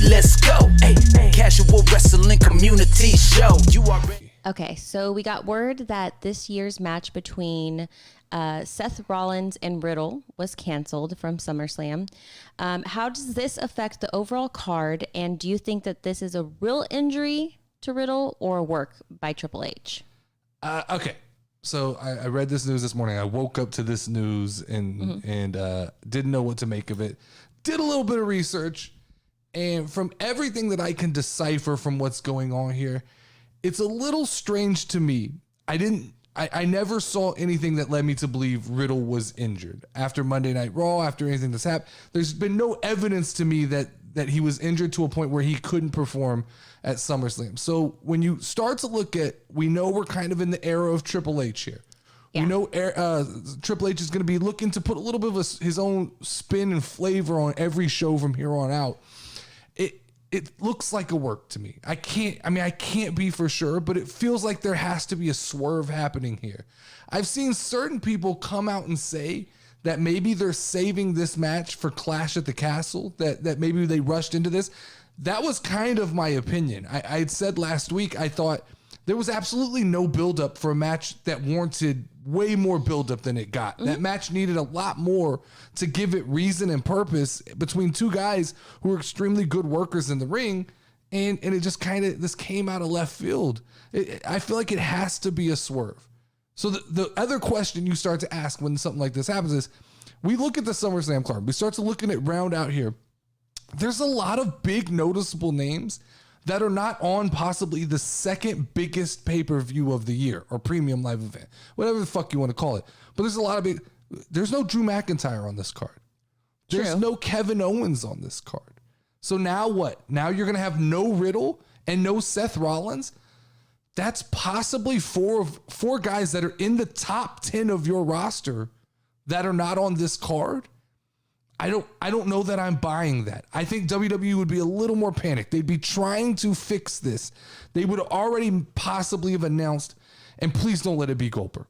let's go. Hey, casual wrestling community show. You already. Okay, so we got word that this year's match between Seth Rollins and Riddle was canceled from SummerSlam. How does this affect the overall card? And do you think that this is a real injury to Riddle or work by Triple H? Okay. So I read this news this morning. I woke up to this news and didn't know what to make of it. Did a little bit of research. And from everything that I can decipher from what's going on here, it's a little strange to me. I never saw anything that led me to believe Riddle was injured. After Monday Night Raw, after anything that's happened, there's been no evidence to me that he was injured to a point where he couldn't perform at SummerSlam. So when you start to look at, we know we're kind of in the era of Triple H here. Yeah. We know Triple H is going to be looking to put a little bit of his own spin and flavor on every show from here on out. It looks like a work to me. I can't be for sure, but it feels like there has to be a swerve happening here. I've seen certain people come out and say that maybe they're saving this match for Clash at the Castle, that maybe they rushed into this. That was kind of my opinion. I had said last week, I thought there was absolutely no buildup for a match that warranted way more buildup than it got. Mm-hmm. That match needed a lot more to give it reason and purpose between two guys who are extremely good workers in the ring. And it just this came out of left field. I feel like it has to be a swerve. So the other question you start to ask when something like this happens is, we look at the SummerSlam card. We start to looking at round out here. There's a lot of big noticeable names that are not on possibly the second biggest pay-per-view of the year or premium live event, whatever the fuck you want to call it. But there's a lot of there's no Drew McIntyre on this card. There's no Kevin Owens on this card. So now what? Now you're going to have no Riddle and no Seth Rollins? That's possibly four guys that are in the top 10 of your roster that are not on this card. I don't know that I'm buying that. I think WWE would be a little more panicked. They'd be trying to fix this. They would already possibly have announced, and please don't let it be Goldberg.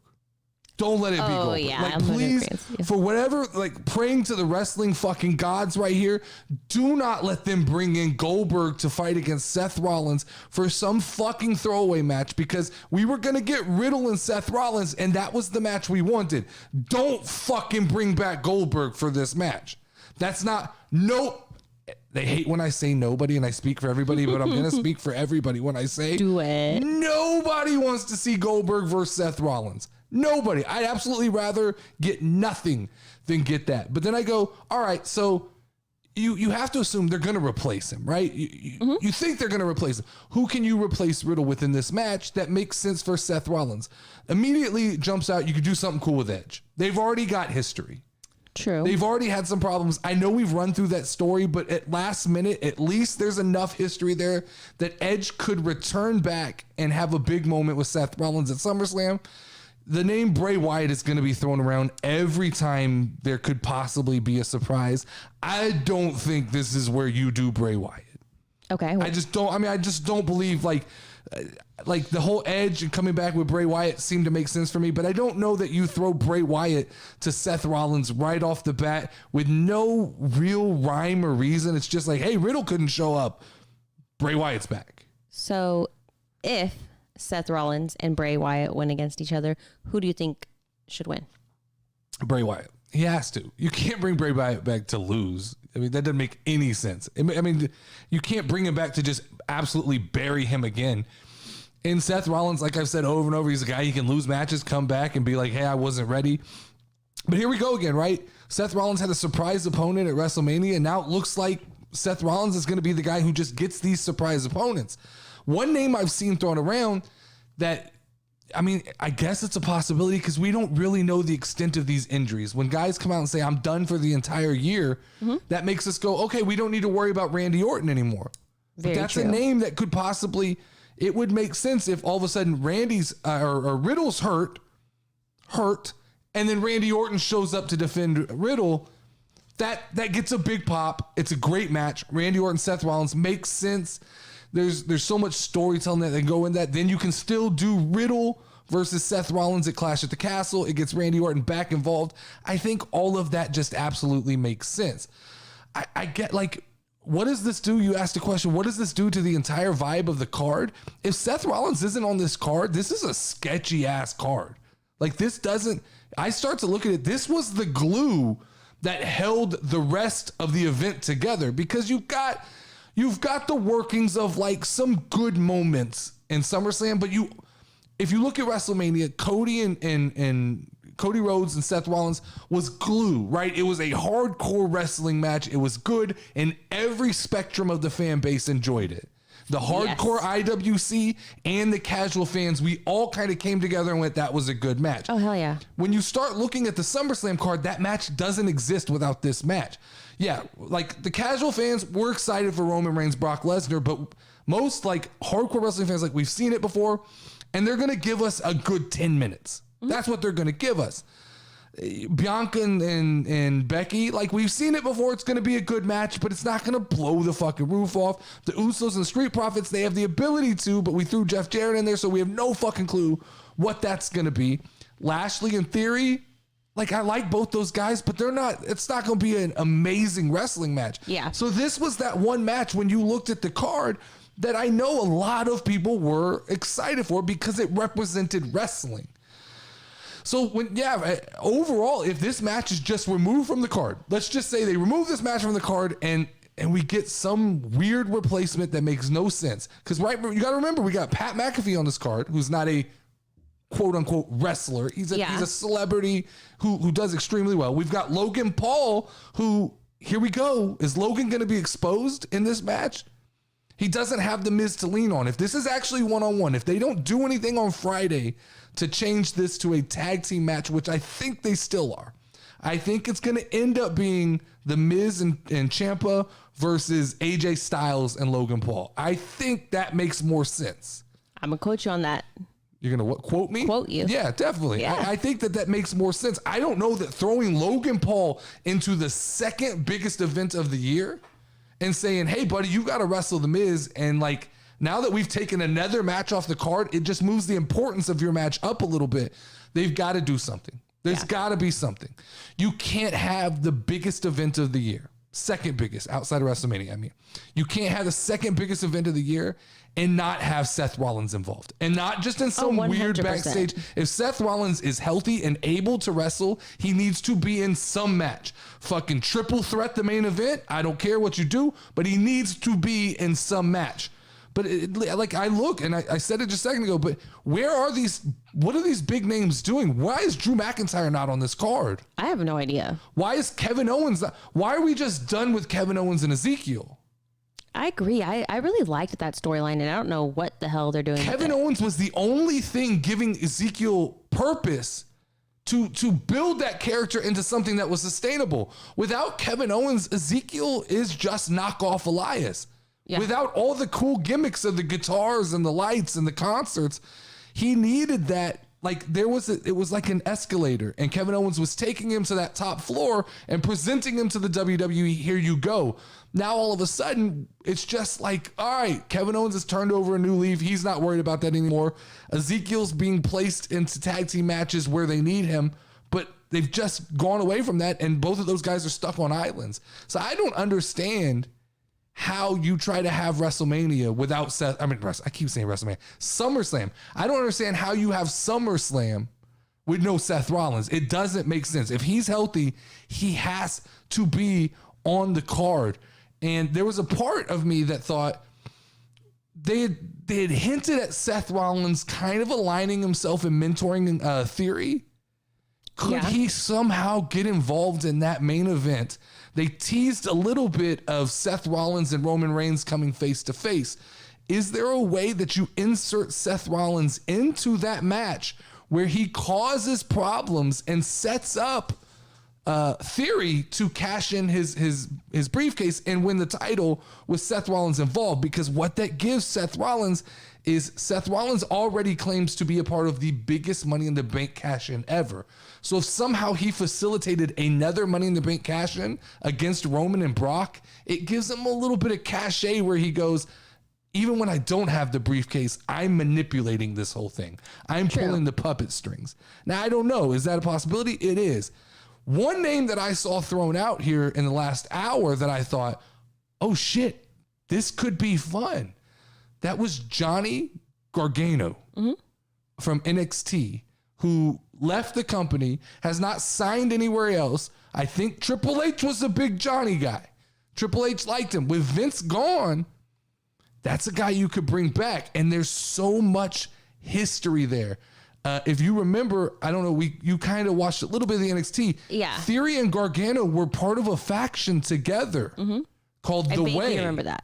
Don't let it be Goldberg. Yeah, like, please, for whatever, like, praying to the wrestling fucking gods right here, do not let them bring in Goldberg to fight against Seth Rollins for some fucking throwaway match, because we were going to get Riddle and Seth Rollins, and that was the match we wanted. Don't fucking bring back Goldberg for this match. That's not, they hate when I say nobody and I speak for everybody, but I'm going to speak for everybody when I say do it. Nobody wants to see Goldberg versus Seth Rollins. Nobody. I'd absolutely rather get nothing than get that. But then I go, all right, so you have to assume they're going to replace him, right? You think they're going to replace him. Who can you replace Riddle with in this match that makes sense for Seth Rollins? Immediately jumps out, you could do something cool with Edge. They've already got history. True. They've already had some problems. I know we've run through that story, but at last minute, at least there's enough history there that Edge could return back and have a big moment with Seth Rollins at SummerSlam. The name Bray Wyatt is going to be thrown around every time there could possibly be a surprise. I don't think this is where you do Bray Wyatt. Okay. I just don't believe like the whole Edge and coming back with Bray Wyatt seemed to make sense for me, but I don't know that you throw Bray Wyatt to Seth Rollins right off the bat with no real rhyme or reason. It's just like, hey, Riddle couldn't show up. Bray Wyatt's back. So if Seth Rollins and Bray Wyatt win against each other, who do you think should win? Bray Wyatt. He has to. You can't bring Bray Wyatt back to lose. I mean, that doesn't make any sense. I mean, you can't bring him back to just absolutely bury him again. And Seth Rollins, like I've said over and over, he's a guy, he can lose matches, come back and be like, hey, I wasn't ready. But here we go again, right? Seth Rollins had a surprise opponent at WrestleMania, and now it looks like Seth Rollins is going to be the guy who just gets these surprise opponents. One name I've seen thrown around that, I mean, I guess it's a possibility because we don't really know the extent of these injuries. When guys come out and say, I'm done for the entire year, that makes us go, okay, we don't need to worry about Randy Orton anymore. But that's true. A name that could possibly, it would make sense if all of a sudden Randy's or Riddle's hurt, and then Randy Orton shows up to defend Riddle. That gets a big pop. It's a great match. Randy Orton, Seth Rollins makes sense. There's so much storytelling that they go in that. Then you can still do Riddle versus Seth Rollins at Clash at the Castle. It gets Randy Orton back involved. I think all of that just absolutely makes sense. I get, like, what does this do? You asked the question, what does this do to the entire vibe of the card? If Seth Rollins isn't on this card, this is a sketchy ass card. Like this doesn't, I start to look at it. This was the glue that held the rest of the event together, because you've got the workings of like some good moments in SummerSlam, but if you look at WrestleMania, Cody and Cody Rhodes and Seth Rollins was glue, right? It was a hardcore wrestling match. It was good, and every spectrum of the fan base enjoyed it. The hardcore IWC and the casual fans, we all kind of came together and went, that was a good match. Oh, hell yeah. When you start looking at the SummerSlam card, that match doesn't exist without this match. Yeah, like the casual fans were excited for Roman Reigns, Brock Lesnar, but most like hardcore wrestling fans, like we've seen it before, and they're going to give us a good 10 minutes. That's what they're going to give us. Bianca and Becky, like we've seen it before. It's going to be a good match, but it's not going to blow the fucking roof off. The Usos and the Street Profits, they have the ability to, but we threw Jeff Jarrett in there, so we have no fucking clue what that's going to be. Lashley and Theory, like I like both those guys, but it's not going to be an amazing wrestling match. Yeah. So this was that one match when you looked at the card that I know a lot of people were excited for because it represented wrestling. So overall, if this match is just removed from the card, let's just say they remove this match from the card and we get some weird replacement that makes no sense. Because you got to remember, we got Pat McAfee on this card, who's not a quote unquote wrestler. He's a celebrity who does extremely well. We've got Logan Paul, who, here we go, is Logan going to be exposed in this match? He doesn't have the Miz to lean on. If this is actually one-on-one, if they don't do anything on Friday to change this to a tag team match, which I think they still are, I think it's going to end up being the Miz and Ciampa versus AJ Styles and Logan Paul. I think that makes more sense. I'm going to quote you on that. You're going to quote me? Quote you. Yeah, definitely. Yeah. I think that makes more sense. I don't know that throwing Logan Paul into the second biggest event of the year and saying, hey, buddy, you got to wrestle the Miz. And like, now that we've taken another match off the card, it just moves the importance of your match up a little bit. They've got to do something. There's got to be something. You can't have the biggest event of the year, second biggest outside of WrestleMania. I mean, you can't have the second biggest event of the year and not have Seth Rollins involved, and not just in some weird backstage. If Seth Rollins is healthy and able to wrestle, he needs to be in some match. Fucking triple threat, the main event. I don't care what you do, but he needs to be in some match. But I look, and I said it just a second ago, but where are these? What are these big names doing? Why is Drew McIntyre not on this card? I have no idea. Why is Kevin Owens not? Why are we just done with Kevin Owens and Ezekiel? I agree. I really liked that storyline, and I don't know what the hell they're doing. Kevin Owens was the only thing giving Ezekiel purpose to build that character into something that was sustainable. Without Kevin Owens, Ezekiel is just knockoff Elias. Yeah. Without all the cool gimmicks of the guitars and the lights and the concerts, he needed that. Like it was like an escalator, and Kevin Owens was taking him to that top floor and presenting him to the WWE. Here you go. Now all of a sudden, it's just like, all right, Kevin Owens has turned over a new leaf. He's not worried about that anymore. Ezekiel's being placed into tag team matches where they need him, but they've just gone away from that, and both of those guys are stuck on islands. So I don't understand how you try to have WrestleMania without Seth. I mean, I keep saying WrestleMania. SummerSlam. I don't understand how you have SummerSlam with no Seth Rollins. It doesn't make sense. If he's healthy, he has to be on the card. And there was a part of me that thought they had hinted at Seth Rollins kind of aligning himself and mentoring Theory. Could he somehow get involved in that main event? They teased a little bit of Seth Rollins and Roman Reigns coming face to face. Is there a way that you insert Seth Rollins into that match where he causes problems and sets up Theory to cash in his briefcase and win the title with Seth Rollins involved? Because what that gives Seth Rollins is Seth Rollins already claims to be a part of the biggest Money in the Bank cash-in ever. So if somehow he facilitated another Money in the Bank cash-in against Roman and Brock, it gives him a little bit of cachet where he goes, even when I don't have the briefcase, I'm manipulating this whole thing. I'm pulling the puppet strings. Now, I don't know. Is that a possibility? It is. One name that I saw thrown out here in the last hour that I thought, oh shit, this could be fun. That was Johnny Gargano from NXT, who left the company, has not signed anywhere else. I think Triple H was a big Johnny guy. Triple H liked him. With Vince gone, that's a guy you could bring back. And there's so much history there. If you remember, I don't know, you kind of watched a little bit of the NXT. Yeah. Theory and Gargano were part of a faction together called The Way. I remember that.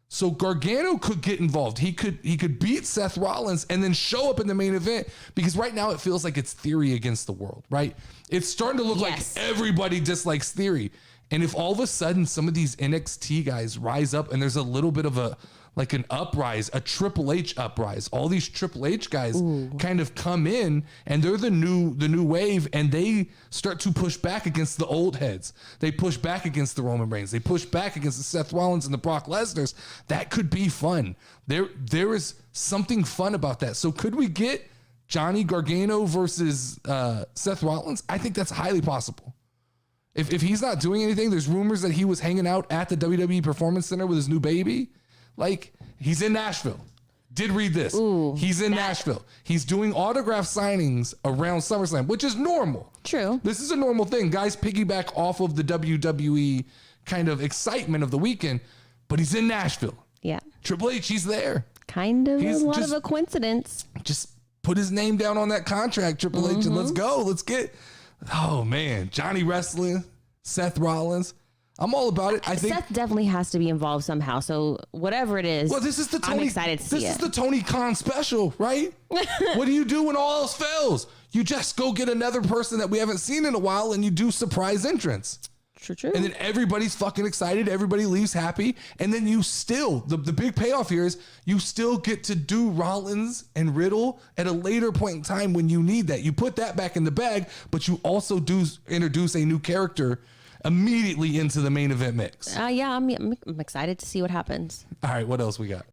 So Gargano could get involved. He could beat Seth Rollins and then show up in the main event, because right now it feels like it's Theory against the world, right? It's starting to look like everybody dislikes Theory. And if all of a sudden some of these NXT guys rise up and there's a little bit of an uprise, a Triple H uprise, all these Triple H guys kind of come in and they're the new wave, and they start to push back against the old heads. They push back against the Roman Reigns. They push back against the Seth Rollins and the Brock Lesnar's. That could be fun. There is something fun about that. So could we get Johnny Gargano versus Seth Rollins? I think that's highly possible. If he's not doing anything, there's rumors that he was hanging out at the WWE Performance Center with his new baby. Like, he's in Nashville. Did read this. He's in Nashville. He's doing autograph signings around SummerSlam, which is normal. True. This is a normal thing. Guys piggyback off of the WWE kind of excitement of the weekend, but he's in Nashville. Yeah. Triple H, he's there. Kind of a lot of a coincidence. Just put his name down on that contract, Triple H, and let's go. Let's get... Oh, man. Johnny Wrestling, Seth Rollins. I'm all about it. I think Seth definitely has to be involved somehow. So whatever it is, well, this is the Tony, I'm excited to see it. This is the Tony Khan special, right? What do you do when all else fails? You just go get another person that we haven't seen in a while and you do surprise entrance. True. And then everybody's fucking excited. Everybody leaves happy. And then you still, the big payoff here is you still get to do Rollins and Riddle at a later point in time when you need that. You put that back in the bag, but you also do introduce a new character immediately into the main event mix. Yeah, I'm excited to see what happens. All right, what else we got?